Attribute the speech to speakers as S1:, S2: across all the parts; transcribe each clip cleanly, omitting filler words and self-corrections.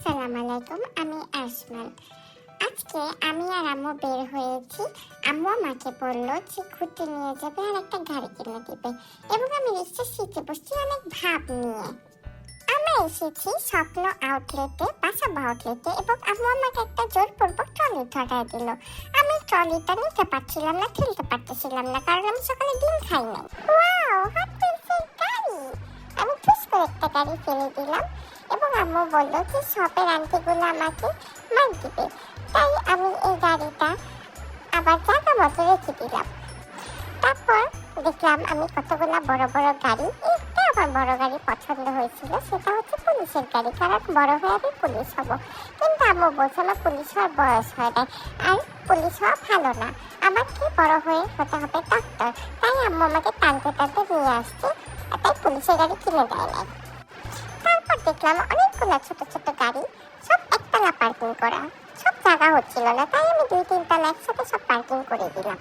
S1: আসসালামু আলাইকুম, আমি আসমান। আজকে আমি আর আম্মু বের হয়েছি। আম্মু আমাকে বলল যে ঘুরতে নিয়ে যাবে আর একটা গাড়ি কিনে দিবে, এবং আমি রিক্সার সিটে বসছি অনেক ভাব নিয়ে। আমরা এসেছি স্বপ্ন আউটলেটে, বাসাবো আউটলেটে, এবং আম্মু আমাকে একটা জোরপূর্বক ট্রলি ধরায় দিল। আমি ট্রলিটা নিতে পারছিলাম না, ঠেলতে পারতেছিলাম না, কারণ আমি সকালে ডিম খাই নাই। ওয়াও, হট পেন্সিল গাড়ি! আমি ঠুস করে একটা গাড়ি ফেলে দিলাম, এবং আম্মু বললো যে শপের আন্টিগুলো আমাকে মার দিবে, তাই আমি এই গাড়িটা আবার জায়গা মতো রেখে দিলাম। তারপর দেখলাম আমি কতগুলা বড় বড় গাড়ি। একটা আমার বড় গাড়ি পছন্দ হয়েছিল, সেটা হচ্ছে পুলিশের গাড়ি, কারণ বড় হয়ে আমি পুলিশ হব। কিন্তু আম্মু বলছে আমার পুলিশ হওয়ার বয়স হয় নাই, আর পুলিশ হওয়া ভালো না, আমাকে বড় হয়ে হতে হবে ডাক্তার। তাই আম্মু আমাকে টানতে টানতে নিয়ে আসছে, তাই পুলিশের গাড়ি কিনে দেয় নাই। তারপর দেখলাম অনেকগুলো ছোট ছোট গাড়ি, সব একতলা পার্কিং করা, সব জায়গা হচ্ছিল না, তাই আমি 2-3 তলা একসাথে সব পার্কিং করে দিলাম।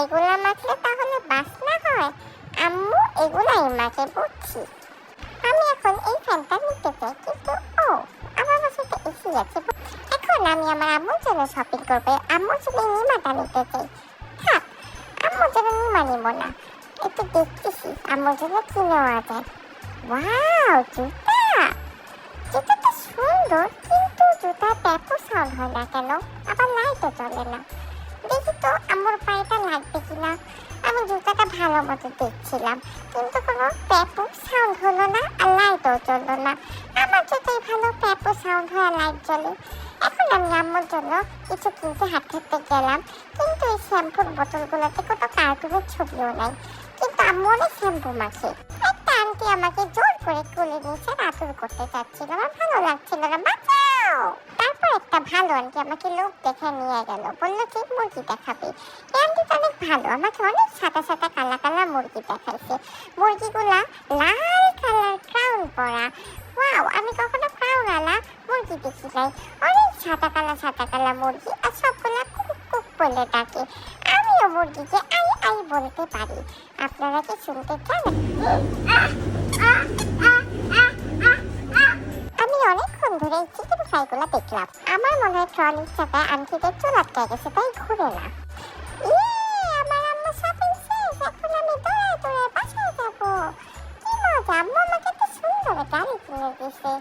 S1: এগুলা মাখলে তাহলে বাস না হয়? আম্মু এগুলাই মাকে বুঝছি। আমি এখন এই ফ্যানটা নিতে চাই, কিন্তু আমার বাসাতে এসি আছে। এখন আমি আমার আম্মুর জন্য শপিং করবো। আম্মুর জন্য নিমাটা নিতে চাই। থাক, আম্মুর জন্য নিমা নিব না, একটু দেখতেছি আম্মুর জন্য কি নেওয়া যায়। ওয়াও, জুতা! জুতাটা সুন্দর, কিন্তু জুতার ট্যাপও সাউন্ড হয় না কেন? আবার লাইটও চলে না। দেখি তো আম্মুর পায়েটা লাগবে কিনা। আমি জুতাটা ভালো মতো দেখছিলাম, কিন্তু কোনো ট্যাপও সাউন্ড হলো না, আর লাইটও চললো না। আমার জুতাই ভালো, ট্যাপও সাউন্ড হয় আর লাইট জ্বলে। এখন আমি আম্মুর জন্য কিছু কিনতে হাঁটতে গেলাম, কিন্তু এই শ্যাম্পুর বোতলগুলোতে কোনো কার্টুনের ছবিও নাই, কিন্তু আম্মু অনেক শ্যাম্পু মাখে। একটা আন্টি আমাকে জোর করে কোলে নিচে আদর করতে চাচ্ছিল, আমার ভালো লাগছিল না, বাঁচাও। তারপর একটা ভালো আন্টি আমাকে লোক দেখে নিয়ে গেল, বললো যে মুরগি দেখাবে। এই আন্টিটা অনেক ভালো, আমাকে অনেক সাদা সাদা কালা কালা মুরগি দেখাইছে। মুরগিগুলা লাল কালার, ক্রাউন পরা। ওয়াও, আমি কখনো ক্রাউন আলা মুরগি দেখি নাই। অনেক সাদা কালা মুরগি, আর সবগুলা কুক কুক বলে ডাকে। আমিও মুরগিকে আই আই বলতে পারি। আপনারা কি শুনতে চান? আমি অনেকক্ষণ ধরে এই চিকেন ফ্রাইগুলো দেখলাম। আমার মনে হয় ট্রলির চাকায় আন্টিদের চুল আটকে গেছে, তাই ঘুরে না। আমার আম্মু শপিং শেষ, এখন আমি দৌড়ে দৌড়ে বাসায় যাবো। কি মজা, আম্মু আমাকে একটা সুন্দর গাড়ি কিনে দিয়েছে।